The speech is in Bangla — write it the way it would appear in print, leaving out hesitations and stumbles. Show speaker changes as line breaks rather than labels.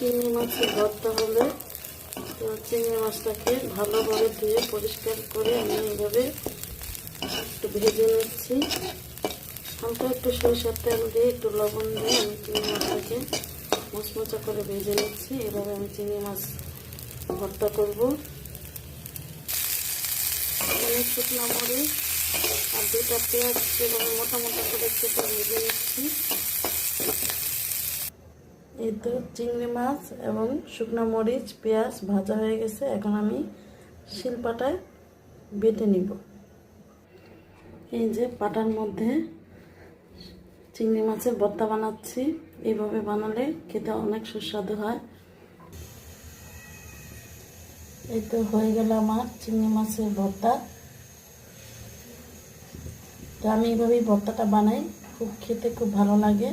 চিংড়ি মাছের ভর্তা হবে। তো চিংড়ি মাছটাকে ভালোভাবে ধুয়ে পরিষ্কার করে আমি এইভাবে একটু ভেজে নিচ্ছি। হালকা একটু সরিষার তেল দিয়ে একটু লবণ দিয়ে আমি চিংড়ি মাছটাকে মচমচা করে ভেজে নিচ্ছি। এভাবে আমি চিংড়ি মাছ ভর্তা করব। অনেক শুকনো মরিচ আর 2টা পেঁয়াজ এভাবে মোটা মোটা করে কেটে ভেজে নিচ্ছি। এই তো চিংড়ি মাছ এবং শুকনো মরিচ পেঁয়াজ ভাজা হয়ে গেছে। এখন আমি শিলপাটায় বেটে নিব। এই যে পাটার মধ্যে চিংড়ি মাছের ভর্তা বানাচ্ছি। এইভাবে বানালে খেতে অনেক সুস্বাদু হয়। এই তো হয়ে গেল আমার চিংড়ি মাছের ভর্তা। তো আমি এইভাবেই ভর্তাটা বানাই, খেতে খুব ভালো লাগে।